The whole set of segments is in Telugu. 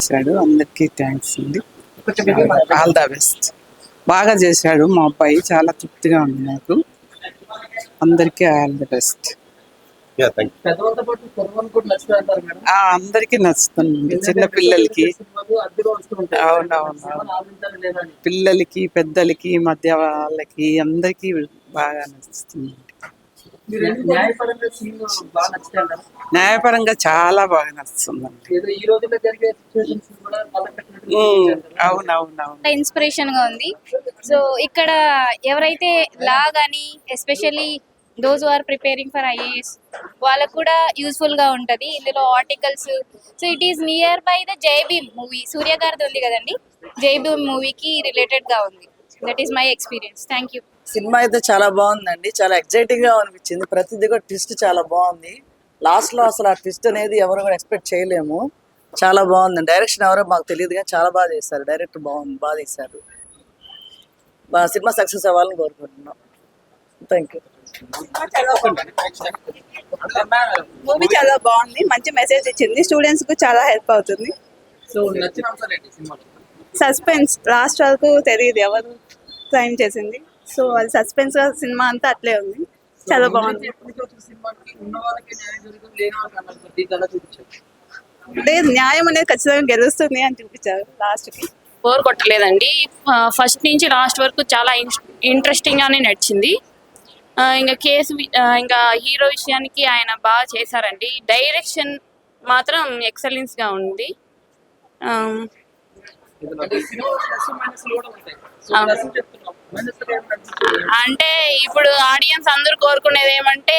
చేశాడు. అందరికీ థ్యాంక్స్ అండి. All the best. బాగా చేశాడు మా అబ్బాయి, చాలా తృప్తిగా ఉంది నాకు. అందరికీ ఆల్ ద బెస్ట్. అందరికీ నచ్చుతుంది, చిన్న పిల్లలకి. అవునవును, పిల్లలకి పెద్దలకి మధ్య వాళ్ళకి అందరికీ బాగా నచ్చుతుంది. న్యాయపరంగా చాలా బాగా నచ్చుతుందండి. అవునవునవును, ఇన్స్పిరేషన్ గా ఉంది. సో ఇక్కడ ఎవరైతే లా గానీ especially those are preparing for IAS వాళ్ళకు కూడా యూస్ఫుల్ గా ఉంటది ఇందులో articles. So it is near by the Jai Bhim movie, సూర్య గారిది ఉంది కదండి, జై భీమ్ మూవీకి రిలేటెడ్ గా ఉంది. That is my experience. Thank you. Cinema అయితే చాలా బాగుందండి, చాలా ఎక్సైటింగ్ గా అనిపించింది. ప్రతిదీ కూడా ట్విస్ట్ చాలా బాగుంది. లాస్ట్ లో అసలు ఆ ట్విస్ట్ అనేది ఎవరు కూడా ఎక్స్పెక్ట్ చేయలేము. చాలా బాగుంది. డైరెక్షన్ ఎవరో మాకు తెలియదు కానీ చాలా బాగా చేశారు. డైరెక్టర్ బాగుంది, బాగా చేశారు. సినిమా సక్సెస్ అవ్వాలని కోరుకుంటున్నాం. Thank you. మూవీ చాలా బాగుంది, మంచి మెసేజ్ ఇచ్చింది, స్టూడెంట్స్ కు చాలా హెల్ప్ అవుతుంది. సస్పెన్స్ లాస్ట్ వరకు తెలియదు ఎవరు క్రైమ్ చేసింది. సో అది సస్పెన్స్ గా సినిమా అంతా అట్లే ఉంది, చాలా బాగుంది. లేదు, న్యాయం అనేది ఖచ్చితంగా గెలుస్తుంది అని చూపించారు లాస్ట్ కి. బోర్ కొట్టలేదండి, ఫస్ట్ నుంచి లాస్ట్ వరకు చాలా ఇంట్రెస్టింగ్ గానే నడిచింది. ఇంకా కేసు ఇంకా హీరో విషయానికి ఆయన బాగా చేశారండి. డైరెక్షన్ మాత్రం ఎక్సలెన్స్ గా ఉంది. అంటే ఇప్పుడు ఆడియన్స్ అందరూ కోరుకునేది ఏమంటే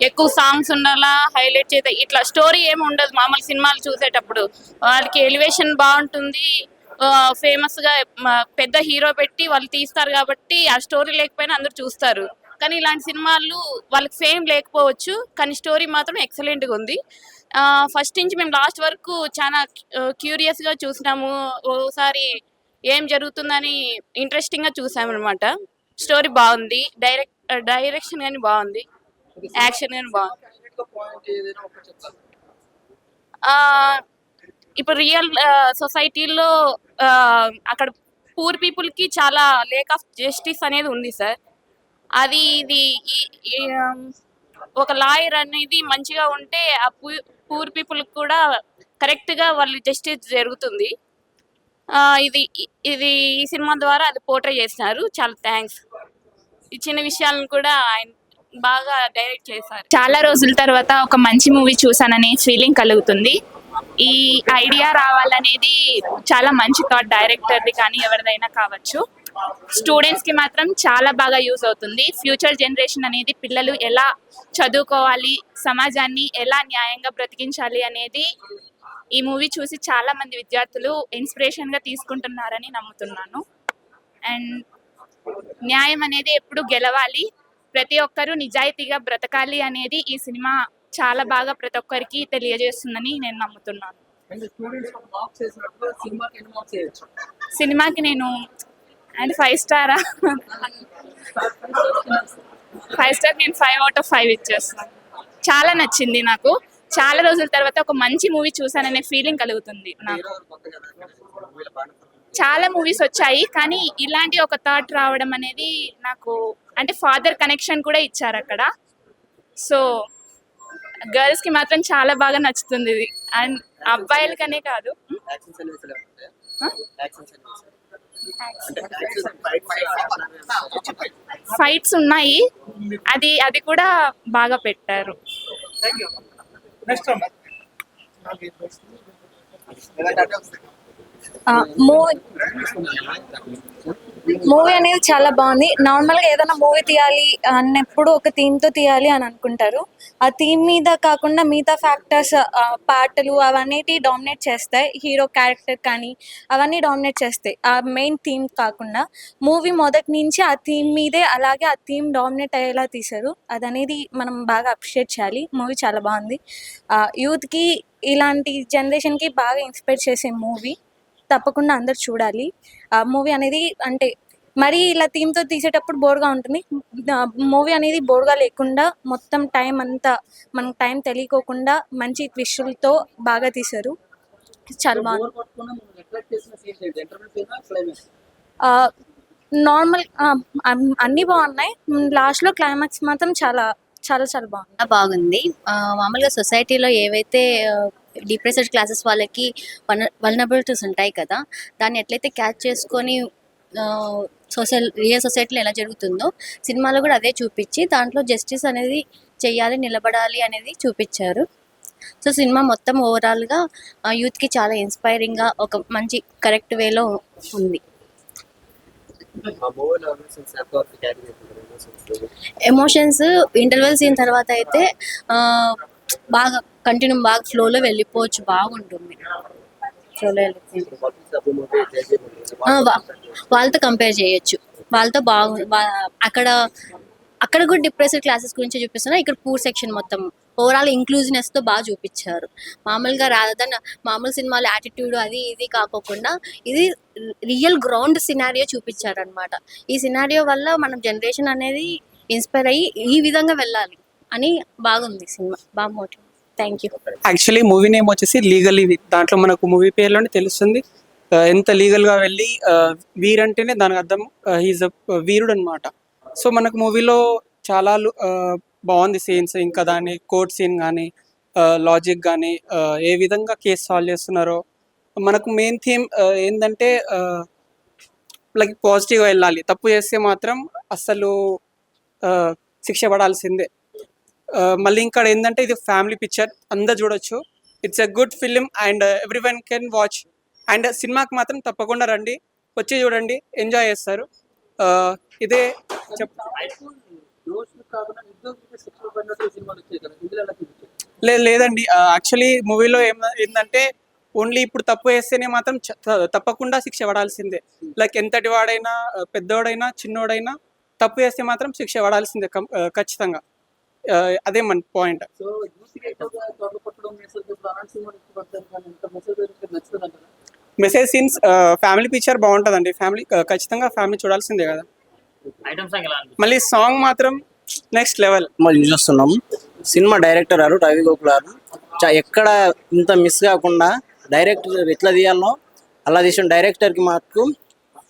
ఎక్కువ సాంగ్స్ ఉండాలా, హైలైట్ చేస్తే ఇట్లా స్టోరీ ఏమి ఉండదు. మామూలు సినిమాలు చూసేటప్పుడు వాళ్ళకి ఎలివేషన్ బాగుంటుంది, ఫేమస్ గా పెద్ద హీరో పెట్టి వాళ్ళు తీస్తారు కాబట్టి ఆ స్టోరీ లేకపోయినా అందరూ చూస్తారు. కానీ ఇలాంటి సినిమాలు వాళ్ళకి ఫేమ్ లేకపోవచ్చు కానీ స్టోరీ మాత్రం ఎక్సలెంట్ గా ఉంది. ఫస్ట్ నుంచి మేము లాస్ట్ వరకు చాలా క్యూరియస్ గా చూసినాము. ఓసారి ఏం జరుగుతుందని ఇంట్రెస్టింగ్ గా చూసాము అనమాట. స్టోరీ బాగుంది, డైరెక్షన్ కానీ బాగుంది, యాక్షన్ కానీ బాగుంది. ఇప్పుడు రియల్ సొసైటీలో అక్కడ పూర్ పీపుల్ కి చాలా లేక్ ఆఫ్ జస్టిస్ అనేది ఉంది సార్. అది ఇది ఒక లాయర్ అనేది మంచిగా ఉంటే ఆ పూర్ పీపుల్ కూడా కరెక్ట్ గా వాళ్ళు జస్టిస్ జరుగుతుంది. ఇది ఇది ఈ సినిమా ద్వారా అది పోర్ట్రే చేస్తున్నారు. చాలా థ్యాంక్స్. ఈ చిన్న విషయాలను కూడా ఆయన బాగా డైరెక్ట్ చేశారు. చాలా రోజుల తర్వాత ఒక మంచి మూవీ చూసాననే ఫీలింగ్ కలుగుతుంది. ఈ ఐడియా రావాలనేది చాలా మంచి థాట్, డైరెక్టర్ది కానీ ఎవరిదైనా కావచ్చు. స్టూడెంట్స్ కి మాత్రం చాలా బాగా యూజ్ అవుతుంది. ఫ్యూచర్ జనరేషన్ అనేది పిల్లలు ఎలా చదువుకోవాలి, సమాజాన్ని ఎలా న్యాయంగా బ్రతికించాలి అనేది ఈ మూవీ చూసి చాలా మంది విద్యార్థులు ఇన్స్పిరేషన్ గా తీసుకుంటున్నారని నమ్ముతున్నాను. అండ్ న్యాయం అనేది ఎప్పుడు గెలవాలి, ప్రతి ఒక్కరూ నిజాయితీగా బ్రతకాలి అనేది ఈ సినిమా చాలా బాగా ప్రతి ఒక్కరికి తెలియజేస్తుందని నేను నమ్ముతున్నాను. సినిమాకి నేను అండ్ 5 స్టారా 5 స్టార్ నేను 5/5 ఇచ్చేస్తాను. చాలా నచ్చింది నాకు. చాలా రోజుల తర్వాత ఒక మంచి మూవీ చూసాననే ఫీలింగ్ కలుగుతుంది నాకు. చాలా మూవీస్ వచ్చాయి కానీ ఇలాంటి ఒక థాట్ రావడం అనేది నాకు, అంటే ఫాదర్ కనెక్షన్ కూడా ఇచ్చారు అక్కడ. సో గర్ల్స్ కి మాత్రం చాలా బాగా నచ్చుతుంది ఇది, అండ్ అబ్బాయిలకనే కాదు. ఫైట్స్ ఉన్నాయి, అది కూడా బాగా పెట్టారు. మూవీ అనేది చాలా బాగుంది. నార్మల్గా ఏదైనా మూవీ తీయాలి అన్నప్పుడు ఒక థీమ్తో తీయాలి అని అనుకుంటారు. ఆ థీమ్ మీద కాకుండా మిగతా ఫ్యాక్టర్స్, పాటలు అవన్నీ డామినేట్ చేస్తాయి. హీరో క్యారెక్టర్ కానీ అవన్నీ డామినేట్ చేస్తాయి. ఆ మెయిన్ థీమ్ కాకుండా మూవీ మొదటి నుంచి ఆ థీమ్ మీదే, అలాగే ఆ థీమ్ డామినేట్ అయ్యేలా తీశారు. అదనేది మనం బాగా అప్రిషియేట్ చేయాలి. మూవీ చాలా బాగుంది. యూత్కి, ఇలాంటి జనరేషన్కి బాగా ఇన్స్పైర్ చేసే మూవీ. తప్పకుండా అందరు చూడాలి. ఆ మూవీ అనేది అంటే మరీ ఇలా థీమ్తో తీసేటప్పుడు బోర్గా ఉంటుంది. మూవీ అనేది బోర్గా లేకుండా మొత్తం టైం అంతా మనకు టైం తెలియకోకుండా మంచి ట్విస్టులతో బాగా తీశారు. చాలా బాగుంది. నార్మల్ అన్నీ బాగున్నాయి. లాస్ట్లో క్లైమాక్స్ మాత్రం చాలా చాలా చాలా బాగుంది. బాగుంది. మామూలుగా సొసైటీలో ఏవైతే డిప్రెస్డ్ క్లాసెస్ వాళ్ళకి వల్నరబిలిటీస్ ఉంటాయి కదా, దాన్ని ఎట్లయితే క్యాచ్ చేసుకొని రియల్ సొసైటీలో ఎలా జరుగుతుందో సినిమాలో కూడా అదే చూపించి దాంట్లో జస్టిస్ అనేది చెయ్యాలి, నిలబడాలి అనేది చూపించారు. సో సినిమా మొత్తం ఓవరాల్గా యూత్కి చాలా ఇన్స్పైరింగ్గా ఒక మంచి కరెక్ట్ వేలో ఉంది. ఎమోషన్స్ ఇంటర్వెల్ సీన్ తర్వాత అయితే బాగా కంటిన్యూ బాగా ఫ్లోలో వెళ్ళిపోవచ్చు, బాగుంటుంది. ఫ్లోలో వాళ్ళతో కంపేర్ చేయొచ్చు, వాళ్ళతో అక్కడ కూడా డిప్రెసివ్ క్లాసెస్ గురించి చూపిస్తున్నారు, ఇక్కడ పూర్ సెక్షన్ మొత్తం ఓవరాల్ ఇంక్లూజివ్నెస్ తో బాగా చూపించారు. మామూలుగా రాదన్న మామూలు సినిమాలు యాటిట్యూడ్ అది ఇది కాకోకుండా ఇది రియల్ గ్రౌండ్ సినారియో చూపించారు అనమాట. ఈ సినారియో వల్ల మనం జనరేషన్ అనేది ఇన్స్పైర్ అయ్యి ఈ విధంగా వెళ్ళాలి అని బాగుంది సినిమా, బాగా motive. Thank you. Actually movie name వచ్చేసి లీగల్ ఇది. దాంట్లో మనకు మూవీ పేరులోనే తెలుస్తుంది ఎంత లీగల్గా వెళ్ళి వీర్ అంటేనే దానికి అర్థం హీజ్ అ వీరుడు అనమాట. సో మనకు మూవీలో చాలా బాగుంది సీన్స్, ఇంకా దాని కోర్ట్ సీన్ కానీ లాజిక్ కానీ ఏ విధంగా కేసు సాల్వ్ చేస్తున్నారో. మనకు మెయిన్ థీమ్ ఏంటంటే లైక్ పాజిటివ్గా వెళ్ళాలి, తప్పు చేస్తే మాత్రం అస్సలు శిక్ష పడాల్సిందే. మళ్ళీ ఇక్కడ ఏంటంటే ఇది ఫ్యామిలీ పిక్చర్, అందరు చూడొచ్చు. It's a good film and every one can watch. And సినిమాకి మాత్రం తప్పకుండా రండి, వచ్చి చూడండి, ఎంజాయ్ చేస్తారు. ఇదే లేదండి, యాక్చువల్లీ మూవీలో ఏంటంటే ఓన్లీ ఇప్పుడు తప్పు వేస్తేనే మాత్రం తప్పకుండా శిక్ష పడాల్సిందే. లైక్ ఎంతటి వాడైనా పెద్దోడైనా చిన్నోడైనా తప్పు వేస్తే మాత్రం శిక్ష పడాల్సిందే ఖచ్చితంగా. అదే మన point. Message scenes family picture బాగుంటుందండి, ఫ్యామిలీ ఖచ్చితంగా ఫ్యామిలీ చూడాల్సిందే కదా. మళ్ళీ సాంగ్ మాత్రం నెక్స్ట్ లెవెల్. చూస్తున్నాం సినిమా డైరెక్టర్ గారు రవి గోకుల్ గారు ఎక్కడ ఇంత మిస్ కాకుండా డైరెక్టర్ ఎట్లా తీయాలో అలా తీసిన డైరెక్టర్కి మాకు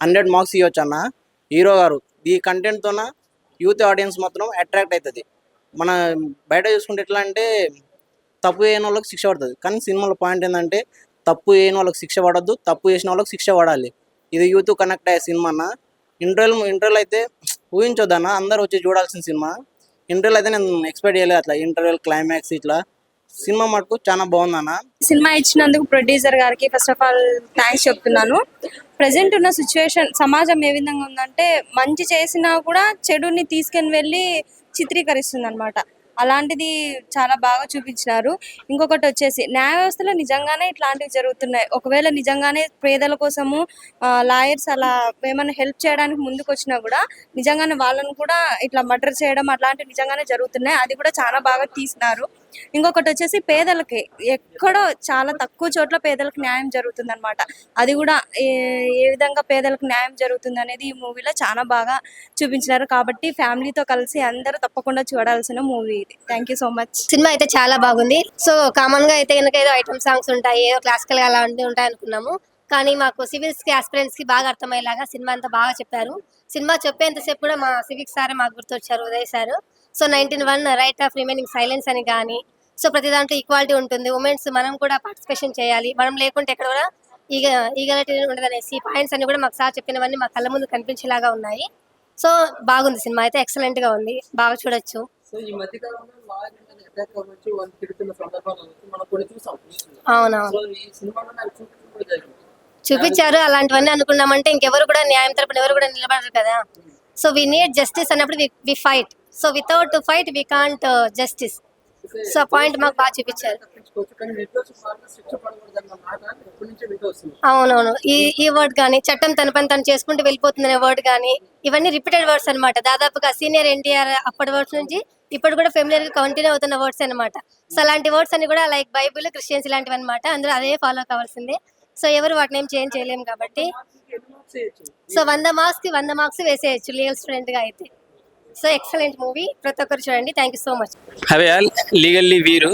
100 మార్క్స్ ఇవ్వచ్చు అన్న. హీరో గారు ఈ కంటెంట్తోన యూత్ ఆడియన్స్ మాత్రం అట్రాక్ట్ అవుతుంది. మన బయట చూసుకుంటే ఎట్లా అంటే తప్పు చేయని వాళ్ళకి శిక్ష పడుతుంది, కానీ సినిమాలో పాయింట్ ఏంటంటే తప్పు చేయని వాళ్ళకి శిక్ష పడద్దు, తప్పు చేసిన వాళ్ళకి శిక్ష పడాలి. ఇది యూత్ కనెక్ట్ అయ్యే సినిమా అన్న. ఇంటర్వెల్ అయితే ఊహించొద్దన్న, అందరు వచ్చి చూడాల్సిన సినిమా. ఇంటర్వెల్ అయితే నేను ఎక్స్పెక్ట్ చేయలేదు అట్లా, ఇంటర్వెల్ క్లైమాక్స్ ఇట్లా సినిమా మటుకు చాలా బాగుందన్న. సినిమా ఇచ్చినందుకు ప్రొడ్యూసర్ గారికి ఫస్ట్ ఆఫ్ ఆల్ థ్యాంక్స్ చెప్తున్నాను. ప్రజెంట్ ఉన్న సిచ్యువేషన్ సమాజం ఏ విధంగా ఉందంటే మంచి చేసినా కూడా చెడుని తీసుకుని వెళ్ళి చిత్రీకరిస్తుంది అనమాట. అలాంటిది చాలా బాగా చూపించినారు. ఇంకొకటి వచ్చేసి న్యాయ వ్యవస్థలో నిజంగానే ఇట్లాంటివి జరుగుతున్నాయి. ఒకవేళ నిజంగానే పేదల కోసము లాయర్స్ అలా ఏమైనా హెల్ప్ చేయడానికి ముందుకు వచ్చినా కూడా నిజంగానే వాళ్ళని కూడా ఇట్లా మర్డర్ చేయడం అట్లాంటివి నిజంగానే జరుగుతున్నాయి. అది కూడా చాలా బాగా తీసినారు. ఇంకొకటి వచ్చేసి పేదలకి ఎక్కడో చాలా తక్కువ చోట్ల పేదలకు న్యాయం జరుగుతుంది అనమాట. అది కూడా ఏ విధంగా పేదలకు న్యాయం జరుగుతుంది అనేది ఈ మూవీలో చాలా బాగా చూపించినారు. కాబట్టి ఫ్యామిలీతో కలిసి అందరూ తప్పకుండా చూడాల్సిన మూవీ ఇది. Thank you so much. Cinema అయితే చాలా బాగుంది. సో కామన్ గా అయితే కనుక ఏదో ఐటమ్ సాంగ్స్ ఉంటాయి, ఏదో క్లాసికల్ గా అలాంటివి ఉంటాయి అనుకున్నాము, కానీ మాకు సివిల్స్ కి ఆస్పిరెంట్స్ కి బాగా అర్థమయ్యేలాగా సినిమా అంతా బాగా చెప్పారు. సినిమా చెప్పేంతసేపు కూడా మా సివిక్స్ సారే మాకు గుర్తొచ్చారు, Uday sir. So 19(1) right of remaining silence అని కానీ, సో ప్రతి దాంట్లో ఈక్వాలిటీ ఉంటుంది, ఉమెన్స్ మనం కూడా పార్టిసిపేషన్ చేయాలి, మనం లేకుంటే ఎక్కడ కూడా ఈగలిటీ ఉండదు అనేసి పాయింట్స్ అన్ని కూడా మాకు సార్ చెప్పినవన్నీ మా కళ్ళ ముందు కనిపించేలాగా ఉన్నాయి. సో బాగుంది, సినిమా అయితే ఎక్సలెంట్ గా ఉంది, బాగా చూడొచ్చు. అవునవును చూపించారు. అలాంటివన్నీ అనుకున్నామంటే ఇంకెవరు కూడా న్యాయం తరపున ఎవరు కూడా నిలబడరు కదా. సో వి నీడ్ జస్టిస్ అన్నప్పుడు we fight. So without fight we can't justice. So point మాకు బాగా చూపించారు. అవునవును, ఈ వర్డ్ కానీ చట్టం తన పని తను చేసుకుంటూ వెళ్ళిపోతుందనే వర్డ్ కానీ ఇవన్నీ రిపీటెడ్ వర్డ్స్ అనమాట. దాదాపుగా సీనియర్ ఎన్టీఆర్ అప్పటి వర్డ్స్ నుంచి ఇప్పుడు కూడా ఫెమిలియర్ గా కంటిన్యూ అవుతున్న వర్డ్స్ అనమాట. సో అలాంటి వర్డ్స్ అన్ని కూడా లైక్ బైబుల్, క్రిస్టియన్స్ ఇలాంటివి అనమాట. అందరూ అదే ఫాలో కావాల్సిందే. సో ఎవరు వాటిని ఏం చేంజ్ చేయలేము కాబట్టి సో 100 మార్క్స్ కి 100 మార్క్స్ వేసేయచ్చు లీగల్ స్టూడెంట్ గా అయితే. సో ఎక్సలెంట్ మూవీ, ప్రతి ఒక్కరు చూడండి. Thank you so much. Away legally వీరు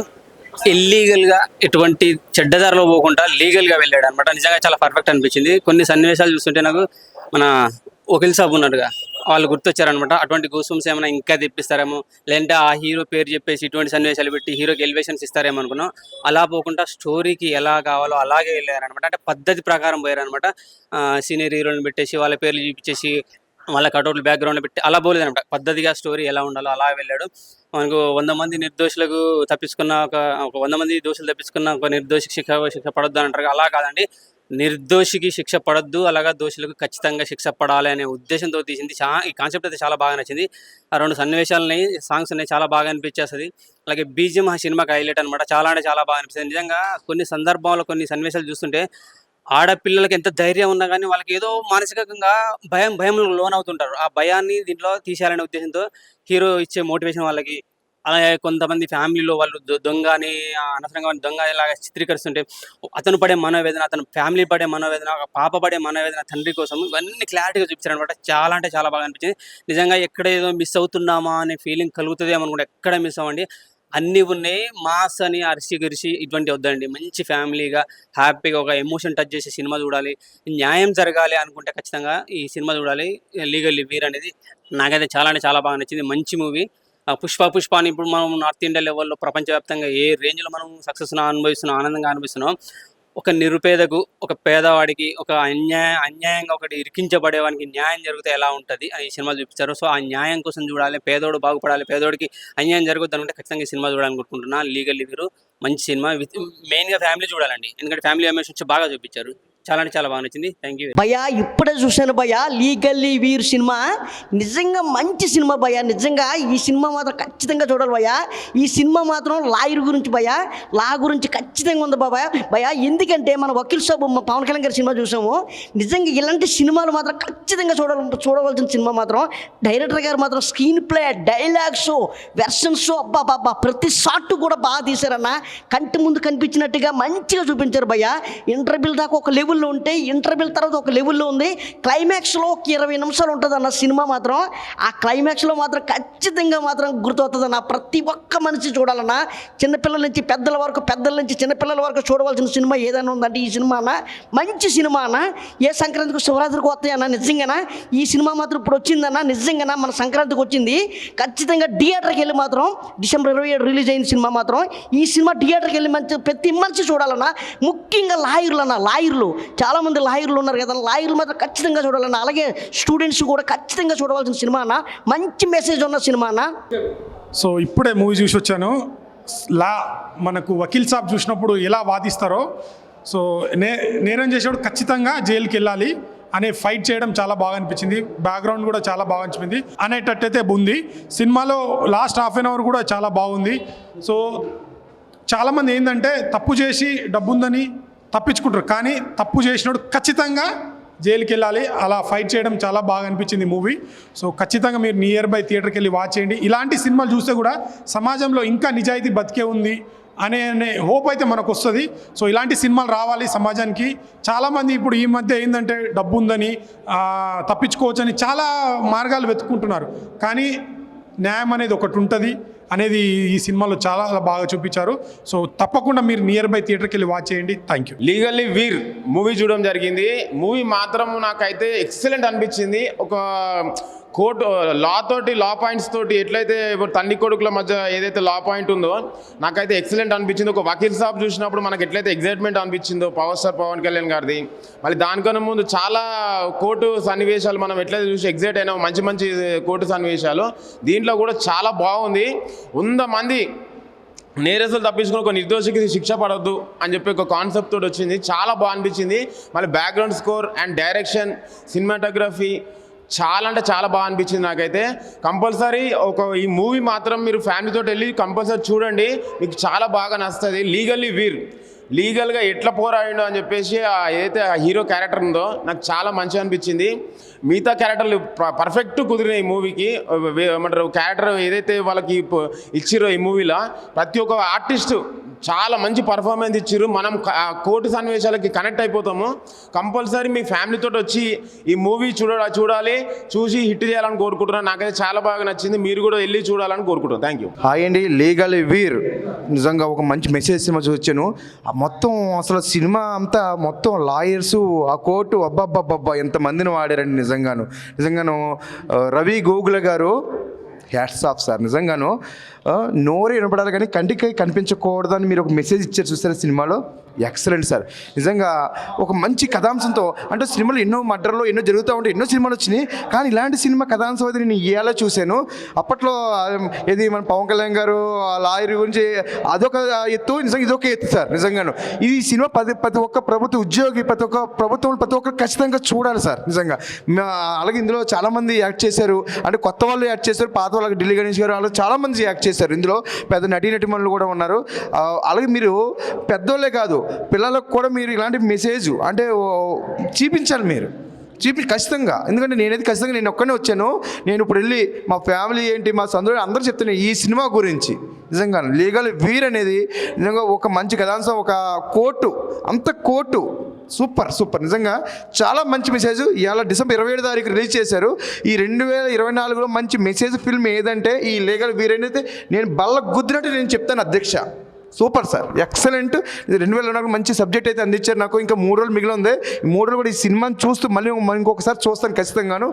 ఇల్లీగల్గా ఎటువంటి చెడ్డదారిలో పోకుండా లీగల్గా వెళ్ళాడు అనమాట. నిజంగా చాలా పర్ఫెక్ట్ అనిపించింది. కొన్ని సన్నివేశాలు చూస్తుంటే నాకు మన వకీల్ సాబ్ ఉన్నట్టుగా వాళ్ళు గుర్తొచ్చారనమాట. అటువంటి గూసూమ్స్ ఏమైనా ఇంకా తెప్పిస్తారేమో, లేదంటే ఆ హీరో పేరు చెప్పేసి ఇటువంటి సన్నివేశాలు పెట్టి హీరోకి ఎలివేషన్స్ ఇస్తారేమో అనుకున్నాం. అలా పోకుండా స్టోరీకి ఎలా కావాలో అలాగే వెళ్ళారనమాట. అంటే పద్ధతి ప్రకారం పోయారనమాట. సీనియర్ హీరోని పెట్టేసి వాళ్ళ పేర్లు చూపించేసి వాళ్ళ కటౌట్లు బ్యాక్గ్రౌండ్ పెట్టి అలా పోలేదు అనమాట. పద్ధతిగా స్టోరీ ఎలా ఉండాలో అలా వెళ్ళాడు. మనకు 100 మంది నిర్దోషులకు తప్పించుకున్న ఒక 100 మంది దోషులు తప్పించుకున్న ఒక నిర్దోషికి శిక్ష పడొద్దు అని అంటారు. అలా కాదండి, నిర్దోషికి శిక్ష పడొద్దు, అలాగా దోషులకు ఖచ్చితంగా శిక్ష పడాలి అనే ఉద్దేశంతో తీసింది. ఈ కాన్సెప్ట్ అయితే చాలా బాగా నచ్చింది. ఆ 2 సన్నివేశాలని, సాంగ్స్ ఉన్నాయి, చాలా బాగా అనిపించేస్తుంది. అలాగే బీజిఎం ఆ సినిమాకి హైలైట్ అనమాట. చాలా అంటే చాలా బాగా అనిపిస్తుంది. నిజంగా కొన్ని సందర్భాల్లో కొన్ని సన్నివేశాలు చూస్తుంటే ఆడపిల్లలకి ఎంత ధైర్యం ఉన్నా కానీ వాళ్ళకి ఏదో మానసికంగా భయంలో లోన్ అవుతుంటారు. ఆ భయాన్ని దీంట్లో తీసేయాలనే ఉద్దేశంతో హీరో ఇచ్చే మోటివేషన్ వాళ్ళకి. అలాగే కొంతమంది ఫ్యామిలీలో వాళ్ళు దొంగ అని అనవసరంగా దొంగ ఇలాగా చిత్రీకరిస్తుంటే అతను పడే మనోవేదన, అతను ఫ్యామిలీ పడే మనోవేదన, ఒక పాప పడే మనోవేదన తండ్రి కోసం ఇవన్నీ క్లారిటీగా చూపించారు అనమాట. చాలా అంటే చాలా బాగా అనిపించింది. నిజంగా ఎక్కడ ఏదో మిస్ అవుతున్నామా అనే ఫీలింగ్ కలుగుతుంది అనుకుంటే ఎక్కడ మిస్ అవ్వండి. అన్నీ ఉన్నాయి. మాస్ అని అరిసి గరిసి ఇటువంటి వద్దండి. మంచి ఫ్యామిలీగా హ్యాపీగా ఒక ఎమోషన్ టచ్ చేసే సినిమా చూడాలి. న్యాయం జరగాలి అనుకుంటే ఖచ్చితంగా ఈ సినిమా చూడాలి. లీగల్లీ వీర్ అనేది నాకైతే చాలా అంటే చాలా బాగా నచ్చింది. మంచి మూవీ. పుష్ప అని ఇప్పుడు మనం నార్త్ ఇండియా లెవెల్లో ప్రపంచవ్యాప్తంగా ఏ రేంజ్లో మనం సక్సెస్ అనుభవిస్తున్నాం, ఆనందంగా అనుభవిస్తున్నాం, ఒక నిరుపేదకు, ఒక పేదవాడికి, ఒక అన్యాయంగా ఒకటి ఇరికించబడేవానికి న్యాయం జరిగితే ఎలా ఉంటుంది అని ఈ సినిమా చూపించారు. సో ఆ న్యాయం కోసం చూడాలి, పేదోడు బాగుపడాలి, పేదోడికి అన్యాయం జరగద్దు అనుకుంటే ఖచ్చితంగా ఈ సినిమా చూడాలని కోరుకుంటున్నా. లీగల్లీ వీరు మంచి సినిమా. మెయిన్గా ఫ్యామిలీ చూడాలండి, ఎందుకంటే ఫ్యామిలీ ఎమోషన్స్ బాగా చూపించారు. చాలా అంటే చాలా బాగా నచ్చింది. థ్యాంక్ యూ భయ్యా. ఇప్పుడే చూశాను భయ్యా లీగల్లీ వీర్ సినిమా. నిజంగా మంచి సినిమా భయ్యా. నిజంగా ఈ సినిమా మాత్రం ఖచ్చితంగా చూడాలి భయ్యా. ఈ సినిమా మాత్రం లాయర్ గురించి భయ్యా, లా గురించి ఖచ్చితంగా ఉంది భయ్యా. ఎందుకంటే మన వకీల్ సాబ్ పవన్ కళ్యాణ్ గారి సినిమా చూసాము. నిజంగా ఇలాంటి సినిమాలు మాత్రం ఖచ్చితంగా చూడవలసిన సినిమా మాత్రం. డైరెక్టర్ గారు మాత్రం స్క్రీన్ ప్లే, డైలాగ్స్, వెర్షన్స్, అబ్బా ప్రతి షాట్ కూడా బాగా తీశారన్న. కంటి ముందు కనిపించినట్టుగా మంచిగా చూపించారు భయ్యా. ఇంటర్వ్యూల దాకా ఒక లెవెల్లో ఉంటే ఇంటర్వ్యూల తర్వాత ఒక లెవెల్లో ఉంది. క్లైమాక్స్లో ఒక 20 నిమిషాలు ఉంటుంది అన్న సినిమా మాత్రం. ఆ క్లైమాక్స్లో మాత్రం ఖచ్చితంగా మాత్రం గుర్తవుతుందన్న. ప్రతి ఒక్క మనిషి చూడాలన్నా, చిన్నపిల్లల నుంచి పెద్దల వరకు, పెద్దల నుంచి చిన్నపిల్లల వరకు చూడవలసిన సినిమా ఏదైనా ఉందంటే ఈ సినిమా అన్న. మంచి సినిమా అన్న. ఏ సంక్రాంతికి శివరాత్రికి వస్తాయన్న నిజంగానా ఈ సినిమా మాత్రం ఇప్పుడు వచ్చిందన్న. నిజంగానా మన సంక్రాంతికి వచ్చింది. ఖచ్చితంగా థియేటర్కి వెళ్ళి మాత్రం డిసెంబర్ 27 రిలీజ్ అయిన సినిమా మాత్రం. ఈ సినిమా థియేటర్కి వెళ్ళి ప్రతి మనిషి చూడాలన్నా. ముఖ్యంగా లాయర్లు అన్న, లాయర్లు చాలామంది లాయర్లు ఉన్నారు కదా, లాయర్లు మాత్రం ఖచ్చితంగా చూడాలన్న. అలాగే స్టూడెంట్స్ కూడా ఖచ్చితంగా చూడవలసిన సినిమా అన్న. మంచి మెసేజ్ ఉన్న సినిమా అన్న. సో ఇప్పుడే మూవీ చూసి వచ్చాను. మనకు వకీల్ సాబ్ చూసినప్పుడు ఎలా వాదిస్తారో, సో నేరం చేసేవాడు ఖచ్చితంగా జైలుకి వెళ్ళాలి అనే ఫైట్ చేయడం చాలా బాగా అనిపించింది. బ్యాక్గ్రౌండ్ కూడా చాలా బాగా అనిపించింది అనేటట్టయితే ఉంది. సినిమాలో లాస్ట్ హాఫ్ అన్ అవర్ కూడా చాలా బాగుంది. సో చాలామంది ఏంటంటే తప్పు చేసి డబ్బు ఉందని తప్పించుకుంటారు, కానీ తప్పు చేసినప్పుడు ఖచ్చితంగా జైలుకి వెళ్ళాలి. అలా ఫైట్ చేయడం చాలా బాగా అనిపించింది మూవీ. సో ఖచ్చితంగా మీరు నియర్ బై థియేటర్కి వెళ్ళి వాచ్ చేయండి. ఇలాంటి సినిమాలు చూస్తే కూడా సమాజంలో ఇంకా నిజాయితీ బతికే ఉంది అనే హోప్ అయితే మనకు వస్తుంది. సో ఇలాంటి సినిమాలు రావాలి సమాజానికి. చాలామంది ఇప్పుడు ఈ మధ్య ఏంటంటే డబ్బు ఉందని తప్పించుకోవచ్చని చాలా మార్గాలు వెతుక్కుంటున్నారు, కానీ న్యాయం అనేది ఒకటి ఉంటుంది అనేది ఈ సినిమాలో చాలా బాగా చూపించారు. సో తప్పకుండా మీరు నియర్ బై థియేటర్కి వెళ్ళి వాచ్ చేయండి. Thank you. Legally Veer movie చూడడం జరిగింది. మూవీ మాత్రం నాకైతే ఎక్సలెంట్ అనిపించింది. ఒక కోర్టు లా పాయింట్స్ తోటి ఎట్లయితే ఇప్పుడు తండ్రి కొడుకుల మధ్య ఏదైతే లా పాయింట్ ఉందో నాకైతే ఎక్సలెంట్ అనిపించింది. ఒక వకీల్ సాబ్ చూసినప్పుడు మనకి ఎట్లయితే ఎగ్జైట్మెంట్ అనిపించిందో పవర్ స్టార్ పవన్ కళ్యాణ్ గారిది, మళ్ళీ దానికన్నా ముందు చాలా కోర్టు సన్నివేశాలు మనం ఎట్లయితే చూసి ఎగ్జైట్ అయినామో, మంచి మంచి కోర్టు సన్నివేశాలు దీంట్లో కూడా చాలా బాగుంది. 100 మంది నేరస్తులు తప్పించుకుని ఒక నిర్దోషికి శిక్ష పడవద్దు అని చెప్పి ఒక కాన్సెప్ట్ తోటి వచ్చింది. చాలా బాగా అనిపించింది. మళ్ళీ background score and direction, cinematography చాలా అంటే చాలా బాగా అనిపించింది నాకైతే. కంపల్సరీ ఈ మూవీ మాత్రం మీరు ఫ్యామిలీతో వెళ్ళి కంపల్సరీ చూడండి, మీకు చాలా బాగా నచ్చుతుంది. లీగల్లీ వీర్ లీగల్గా ఎట్లా పోరాడిండో అని చెప్పేసి ఏదైతే ఆ హీరో క్యారెక్టర్ ఉందో నాకు చాలా మంచిగా అనిపించింది. మిగతా క్యారెక్టర్లు పర్ఫెక్ట్ కుదిరినాయి ఈ మూవీకి. ఏమంటారు క్యారెక్టర్ ఏదైతే వాళ్ళకి ఇచ్చిరో ఈ మూవీలో ప్రతి ఒక్క ఆర్టిస్టు చాలా మంచి పర్ఫార్మెన్స్ ఇచ్చారు. మనం కోర్టు సన్నివేశాలకి కనెక్ట్ అయిపోతాము. కంపల్సరీ మీ ఫ్యామిలీతో వచ్చి ఈ మూవీ చూడాలి, చూసి హిట్ చేయాలని కోరుకుంటున్నాను. నాకైతే చాలా బాగా నచ్చింది. మీరు కూడా వెళ్ళి చూడాలని కోరుకుంటున్నాను. Thank you. హాయ్ అండి, లీగల్ వీర్ నిజంగా ఒక మంచి మెసేజ్ సినిమా చూసాను. మొత్తం అసలు సినిమా అంతా మొత్తం లాయర్స్, ఆ కోర్టు, అబ్బాబ్బాబ్బా ఎంతమందిని వాడారండి. నిజంగాను రవి గోగుల గారు హ్యాట్స్ ఆఫ్ సార్. నిజంగాను నోరు వినపడాలి కానీ కంటికి కనిపించకూడదని మీరు ఒక మెసేజ్ ఇచ్చారు చూసారు సినిమాలో. Excellent sir. నిజంగా ఒక మంచి కథాంశంతో, అంటే సినిమాలు ఎన్నో మర్డర్లు ఎన్నో జరుగుతూ ఉంటాయి, ఎన్నో సినిమాలు వచ్చినాయి, కానీ ఇలాంటి సినిమా కథాంశం అయితే నేను ఇవాళ చూశాను. అప్పట్లో ఇది మన పవన్ కళ్యాణ్ గారు లాయర్ గురించి అదొక ఎత్తు, నిజంగా ఇదొక ఎత్తు సార్. నిజంగాను ఈ సినిమా ప్రతి ఒక్క ప్రభుత్వ ఉద్యోగి, ప్రతి ఒక్కరు ఖచ్చితంగా చూడాలి సార్. నిజంగా అలాగే ఇందులో చాలామంది యాక్ట్ చేశారు, అంటే కొత్త వాళ్ళు యాక్ట్ చేశారు, పాత వాళ్ళకి ఢిల్లీ గణేష్ గారు వాళ్ళు చాలామంది యాక్ట్ చేశారు. ఇందులో పెద్ద నటీనటిమణులు కూడా ఉన్నారు. అలాగే మీరు పెద్దోళ్ళే కాదు, పిల్లలకు కూడా మీరు ఇలాంటి మెసేజ్ అంటే చూపించాలి. మీరు ఖచ్చితంగా, ఎందుకంటే నేనైతే ఖచ్చితంగా నేను ఒక్కనే వచ్చాను. నేను ఇప్పుడు వెళ్ళి మా ఫ్యామిలీ ఏంటి, మా సందర్భం అందరూ చెప్తున్నాను ఈ సినిమా గురించి. నిజంగా లీగల్ వీర్ అనేది నిజంగా ఒక మంచి కథాంశం, ఒక కోర్టు సూపర్. నిజంగా చాలా మంచి మెసేజ్. ఇవాళ డిసెంబర్ 27 తారీఖు రిలీజ్ చేశారు. ఈ 2024లో మంచి మెసేజ్ ఫిల్మ్ ఏదంటే ఈ లీగల్ వీర్ అనేది నేను బల్ల గుద్దినట్టు నేను చెప్తాను అధ్యక్ష. Super sir, excellent. ఇది 2024 మంచి సబ్జెక్ట్ అయితే అందించారు నాకు. ఇంకా 3 రోజులు మిగిలి ఉంది. ఈ 3 రోజులు కూడా ఈ సినిమాని చూస్తూ మళ్ళీ ఇంకొకసారి చూస్తాను ఖచ్చితంగాను.